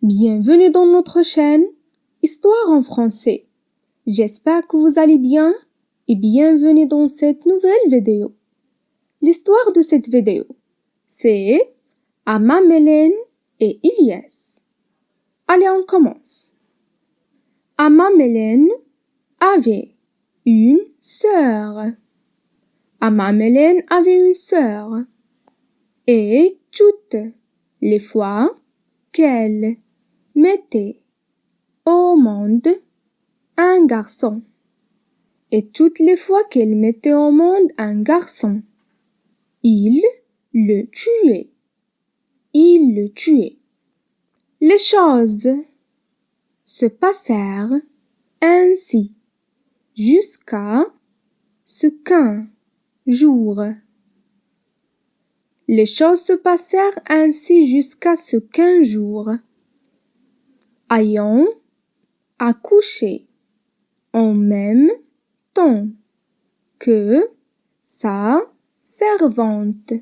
Bienvenue dans notre chaîne Histoire en français. J'espère que vous allez bien et bienvenue dans cette nouvelle vidéo. L'histoire de cette vidéo, c'est Ama-Mélène et Ilyes. Allez, on commence. Ama-Mélène avait une sœur. Ama-Mélène avait une sœur. Et toutes les fois qu'elle mettait au monde un garçon, et toutes les fois qu'elle mettait au monde un garçon, il le tuait. Il le tuait. Les choses se passèrent ainsi jusqu'à ce qu'un jour. Les choses se passèrent ainsi jusqu'à ce qu'un jour, ayant accouché en même temps que sa servante.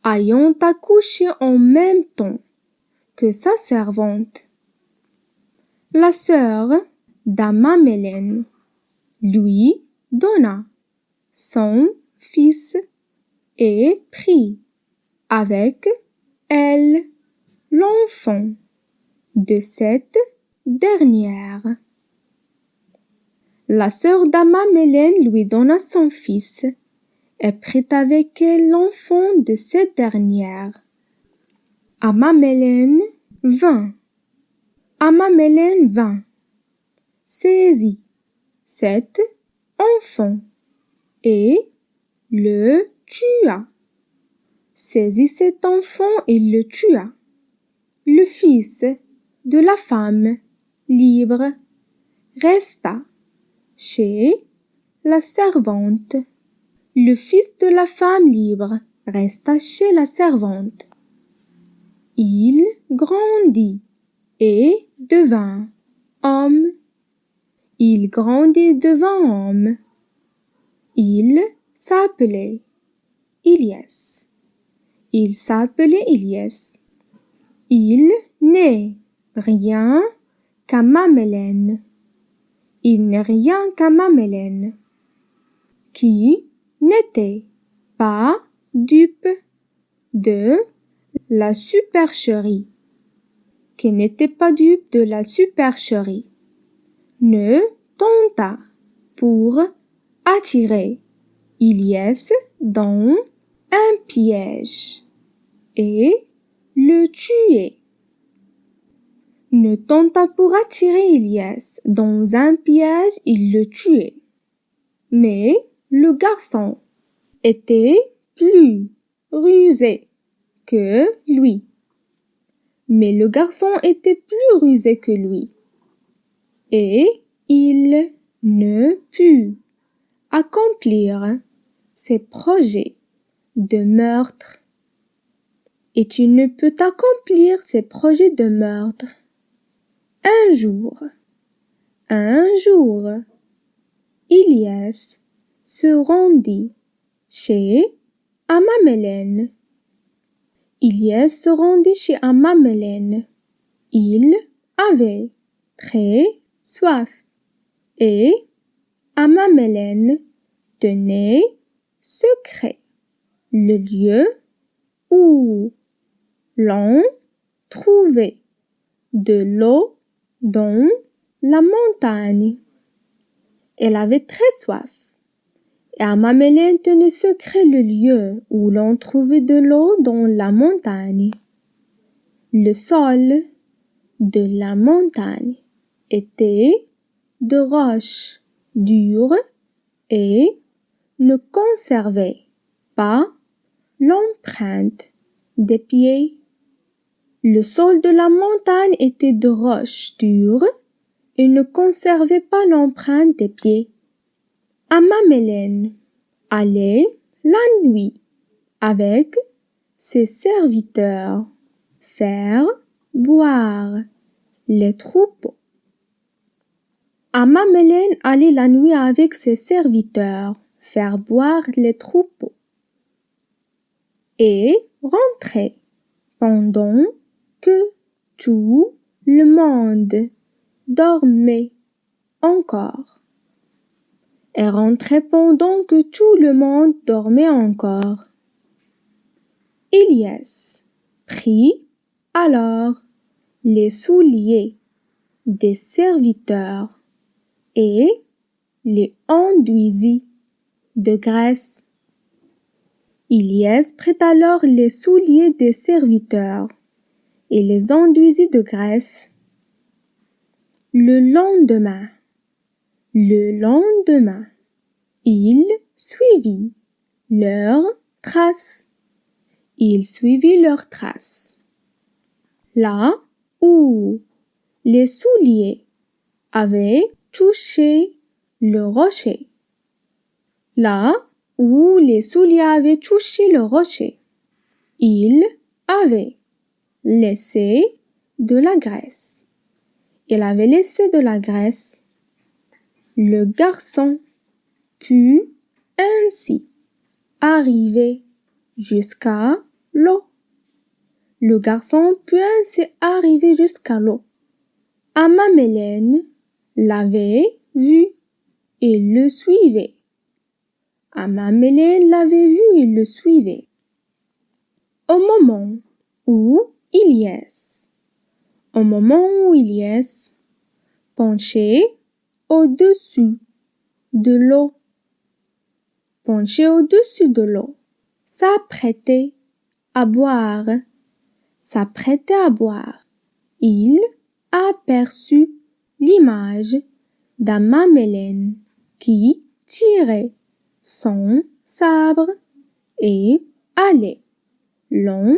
Ayant accouché en même temps que sa servante. La sœur d'Ama-Mélène lui donna son fils et prit avec elle l'enfant de cette dernière. La sœur d'Ama-Mélène lui donna son fils et prit avec elle l'enfant de cette dernière. Ama-Mélène vint. Ama-Mélène vint, saisit cet enfant et le tua. Saisit cet enfant et le tua. Le fils de la femme libre resta chez la servante. Le fils de la femme libre resta chez la servante. Il grandit et devint homme. Il grandit et devint homme. Il s'appelait Ilyes. Il s'appelait Ilyes. Il n'est rien qu'Ama-Mélène. Il n'est rien qu'Ama-Mélène, qui n'était pas dupe de la supercherie, qui n'était pas dupe de la supercherie, ne tenta pour attirer Ilyes dans un piège et le tuer. Ne tenta pour attirer Ilyes dans un piège, il le tuait. Mais le garçon était plus rusé que lui. Mais le garçon était plus rusé que lui. Et il ne put accomplir ses projets de meurtre. Et tu ne peux accomplir ses projets de meurtre. Un jour, Ilyes se rendit chez Ama-Mélène. Ilyes se rendit chez Ama-Mélène. Il avait très soif et Ama-Mélène tenait secret le lieu où l'on trouvait de l'eau dans la montagne. Elle avait très soif. Et Ama-Mélène tenait secret le lieu où l'on trouvait de l'eau dans la montagne. Le sol de la montagne était de roches dures et ne conservait pas l'empreinte des pieds. Le sol de la montagne était de roches dures et ne conservait pas l'empreinte des pieds. Ama-Mélène allait la nuit avec ses serviteurs faire boire les troupeaux. Ama-Mélène allait la nuit avec ses serviteurs faire boire les troupeaux et rentrait pendant que Tout le monde dormait encore. Elle rentrait pendant que tout le monde dormait encore. Ilyes prit alors les souliers des serviteurs et les enduisit de graisse. Ilyes prit alors les souliers des serviteurs et les enduisit de graisse. Le lendemain, il suivit leurs traces. Il suivit leurs traces. Là où les souliers avaient touché le rocher. Là où les souliers avaient touché le rocher, il avait laissé de la graisse. Il avait laissé de la graisse. Le garçon put ainsi arriver jusqu'à l'eau. Le garçon put ainsi arriver jusqu'à l'eau. Amamélène l'avait vu et le suivait. Amamélène l'avait vu et le suivait. Au moment où Ilyes penchait au-dessus de l'eau, s'apprêtait à boire, il aperçut l'image d'Amamélène qui tirait son sabre et allait l'en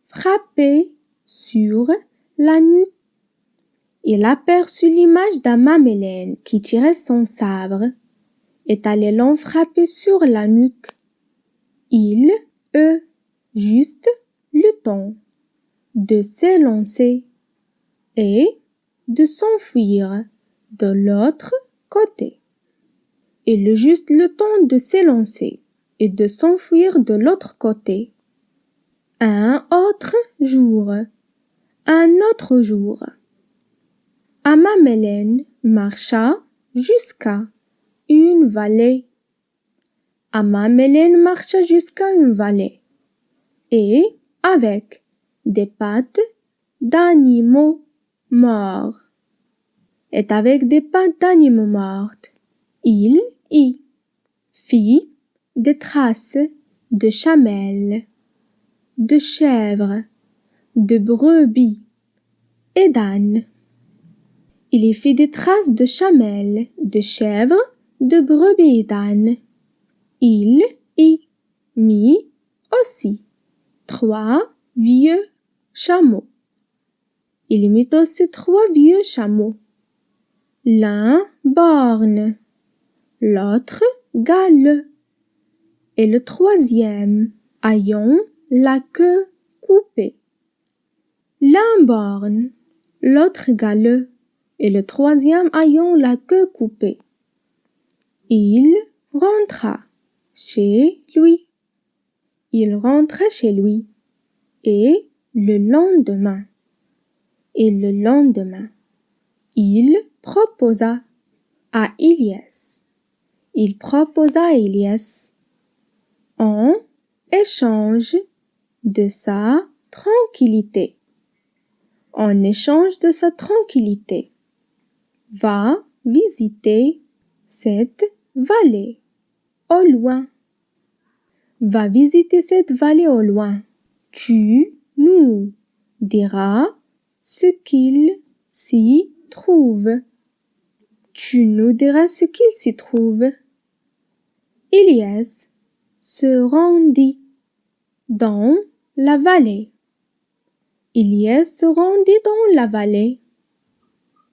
frapper sur la nuque. Il aperçut l'image d'Amamélène qui tirait son sabre et allait l'en frapper sur la nuque. Il eut juste le temps de s'élancer et de s'enfuir de l'autre côté. Il eut juste le temps de s'élancer et de s'enfuir de l'autre côté. Un autre jour, Amamélène marcha jusqu'à une vallée. Et avec des pattes d'animaux morts. Il y fit des traces de chamelles, de chèvres, de brebis et d'ânes. Il y fit des traces de chamelles, de chèvres, de brebis et d'ânes. Il y mit aussi 3 vieux chameaux. L'un borgne, l'autre galeux, et le troisième ayant la queue coupée. L'un borgne, l'autre galeux, et le troisième ayant la queue coupée. Il rentra chez lui. Et le lendemain, il proposa à Ilyes en échange de sa tranquillité. Va visiter cette vallée au loin. Tu nous diras ce qu'il s'y trouve. Ilyes se rendit dans la vallée.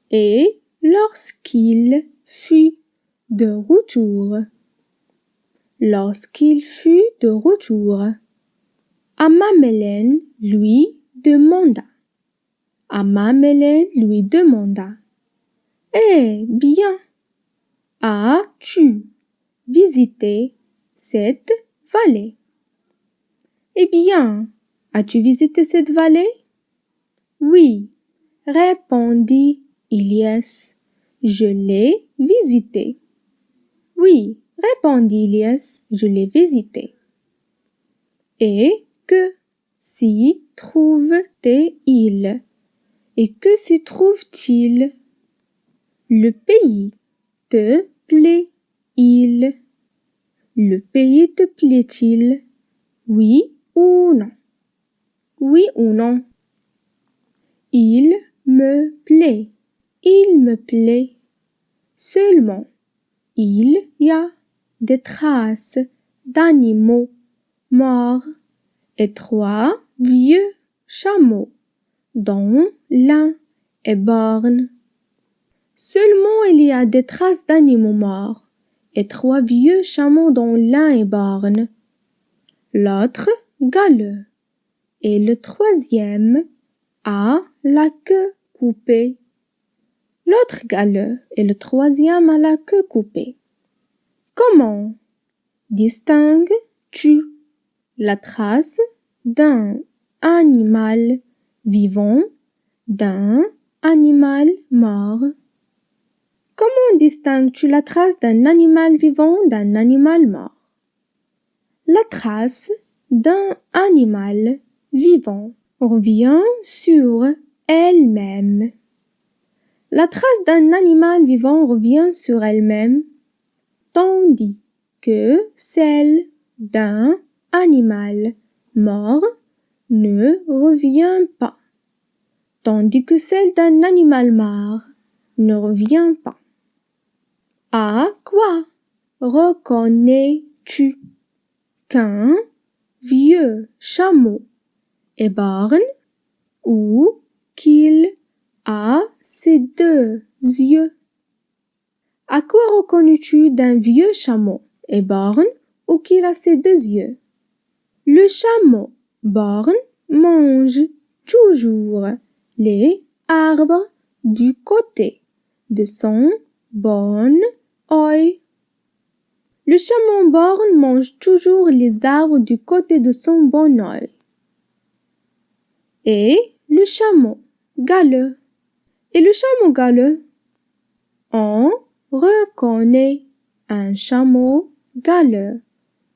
Et lorsqu'il fut de retour, Amamélène lui demanda, Eh bien, as-tu visité cette vallée? Oui, répondit Ilyes. Je l'ai visité. Oui, répondit Ilyes, je l'ai visité. Et que s'y trouve-t-il? Et que s'y trouve-t-il? Le pays te plaît-il? Le pays te plaît-il? Oui ou non? Oui ou non? Il me plaît. Il me plaît. Seulement, il y a des traces d'animaux morts et 3 vieux chameaux, dont l'un est borgne. Seulement il y a des traces d'animaux morts et 3 vieux chameaux dont l'un est borgne. L'autre galeux et le 3e a la queue coupée. L'autre galeux et le 3e a la queue coupée. Comment distingues-tu la trace d'un animal vivant d'un animal mort? Comment distingues-tu la trace d'un animal vivant d'un animal mort? La trace d'un animal vivant revient sur elle-même. La trace d'un animal vivant revient sur elle-même, tandis que celle d'un animal mort ne revient pas, tandis que celle d'un animal mort ne revient pas. À quoi reconnais-tu qu'un vieux chameau est borgne ou qu'il a ses 2 yeux? À quoi reconnais-tu d'un vieux chameau est borgne ou qu'il a ses 2 yeux? Le chameau borgne mange toujours les arbres du côté de son bon œil. Le chameau borgne mange toujours les arbres du côté de son bon œil. Et le chameau galeux. Et le chameau galeux? On reconnaît un chameau galeux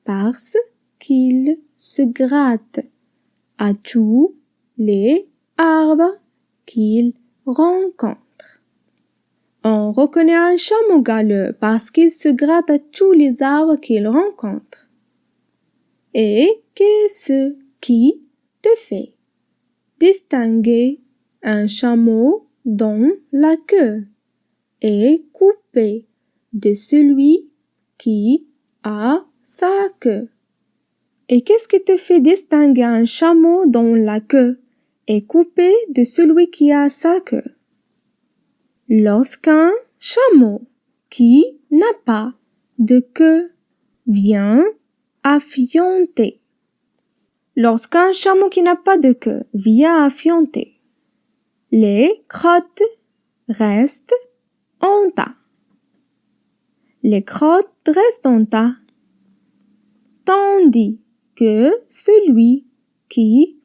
parce qu'il se gratte à tous les arbres qu'il rencontre. On reconnaît un chameau galeux parce qu'il se gratte à tous les arbres qu'il rencontre. Et qu'est-ce qui te fait distinguer un chameau dont la queue est coupée de celui qui a sa queue? Et qu'est-ce qui te fait distinguer un chameau dont la queue est coupée de celui qui a sa queue? Lorsqu'un chameau qui n'a pas de queue vient affianter. Lorsqu'un chameau qui n'a pas de queue vient affianter, les crottes restent en tas. Les crottes restent en tas, tandis que celui qui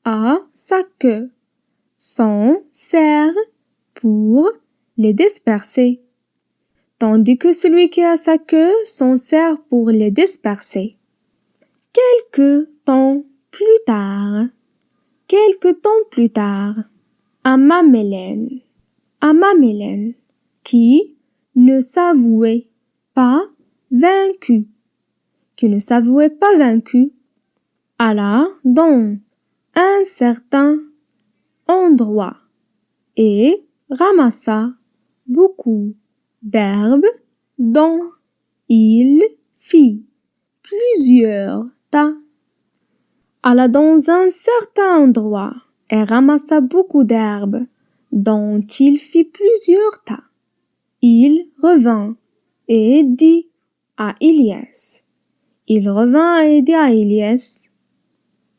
a sa queue s'en sert pour les disperser, tandis que celui qui a sa queue s'en sert pour les disperser. Quelque temps plus tard, un mamélène, qui ne s'avouait pas vaincu, alla dans un certain endroit et ramassa beaucoup d'herbes dont il fit plusieurs tas. Alla dans un certain endroit et ramassa beaucoup d'herbes dont il fit plusieurs tas. Il revint et dit à Ilyes.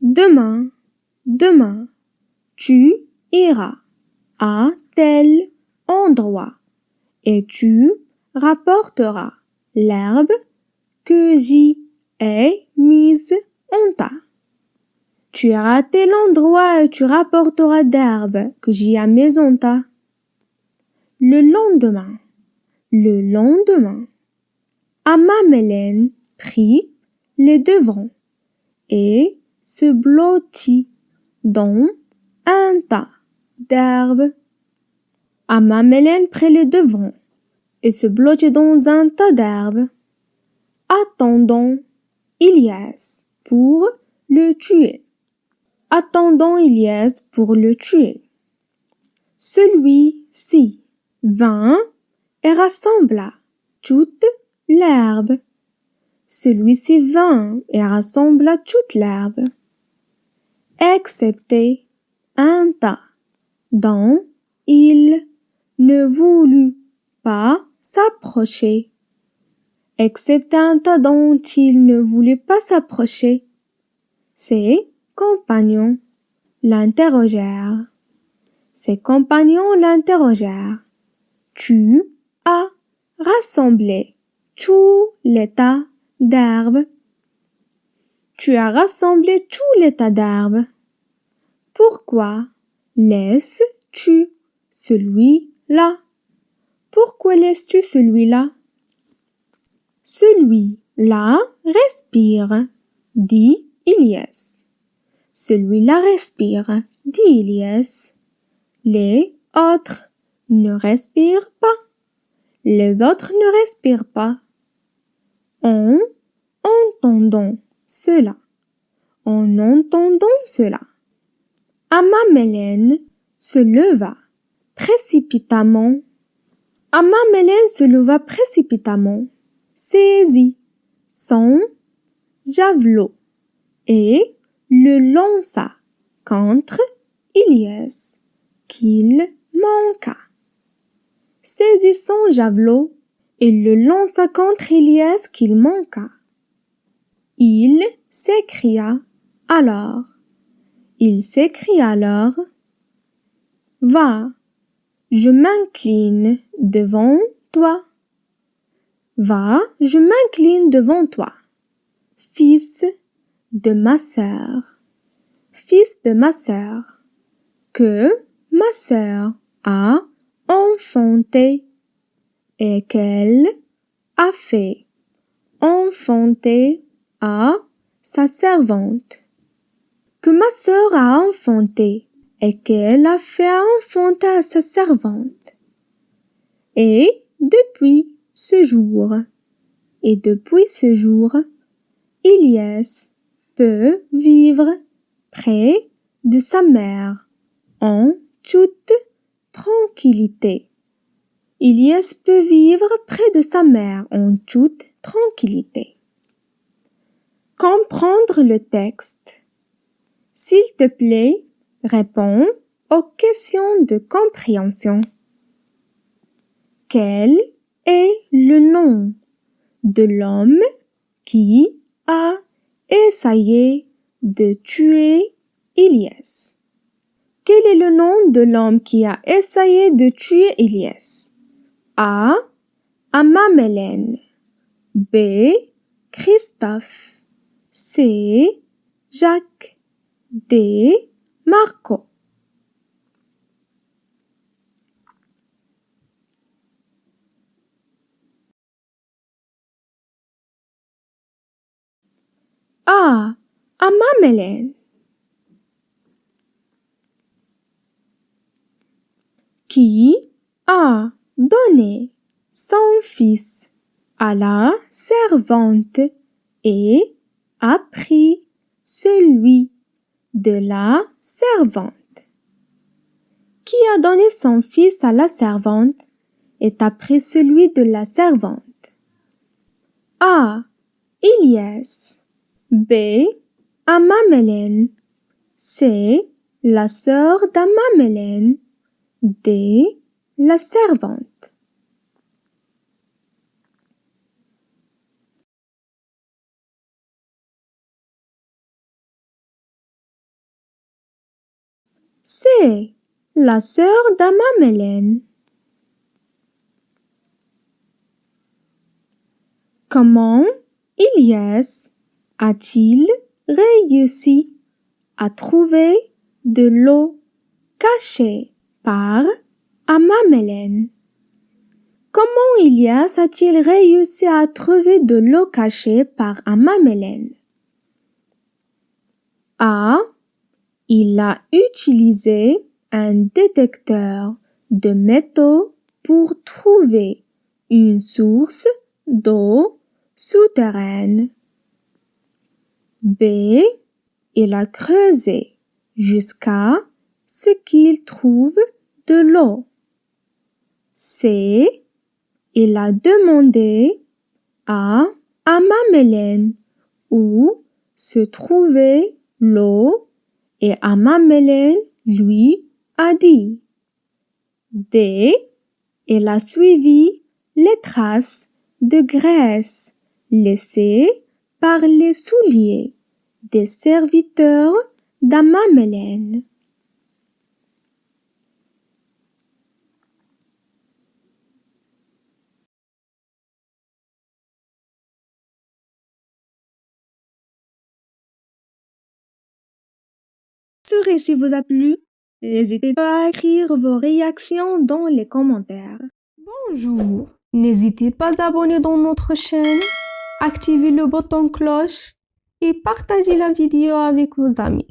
Demain, tu iras à tel endroit et tu rapporteras l'herbe que j'y ai mise en tas. Tu iras à tel endroit et tu rapporteras d'herbes que j'y ai maison ta. Le lendemain, Amamelen prit les devants et se blottit dans un tas d'herbes. Amamelen prit les devants et se blottit dans un tas d'herbes, attendant Ilias pour le tuer. Celui-ci vint et rassembla toute l'herbe. Excepté un tas dont il ne voulut pas s'approcher. Ses compagnons l'interrogèrent. Tu as rassemblé tous les tas d'herbes. Pourquoi laisses-tu celui-là? Celui-là respire, dit Ilias. Les autres ne respirent pas. En entendant cela, Amamelen se leva précipitamment, saisit son javelot et le lança contre Ilias, qu'il manqua. Il s'écria alors, Va, je m'incline devant toi. Fils de ma sœur, que ma sœur a enfanté et qu'elle a fait enfanter à sa servante. Et depuis ce jour, Ilias peut vivre près de sa mère en toute tranquillité. Comprendre le texte. S'il te plaît, réponds aux questions de compréhension. Quel est le nom de l'homme qui a essayé de tuer Ilias? A. Amamelen. B. Christophe. C. Jacques. D. Marco. A. Amamelen. Qui a donné son fils à la servante et a pris celui de la servante. Qui a donné son fils à la servante et a pris celui de la servante? A. Ilias. B. Amamelen. C. La sœur d'Amamelen. D. La servante. C. La sœur d'Amamelen. Comment Ilias a-t-il réussi a trouvé de l'eau cachée par Amamelen. Comment Ilias a-t-il réussi à trouver de l'eau cachée par Amamelen? A. Il a utilisé un détecteur de métaux pour trouver une source d'eau souterraine. B. Il a creusé jusqu'à ce qu'il trouve de l'eau. C. Il a demandé à Amamelen où se trouvait l'eau et Amamelen lui a dit. D. Il a suivi les traces de graisse laissées par les souliers des serviteurs d'Amamelen. Ce récit vous a plu? N'hésitez pas à écrire vos réactions dans les commentaires. Bonjour! N'hésitez pas à abonner dans notre chaîne, activer le bouton cloche et partager la vidéo avec vos amis.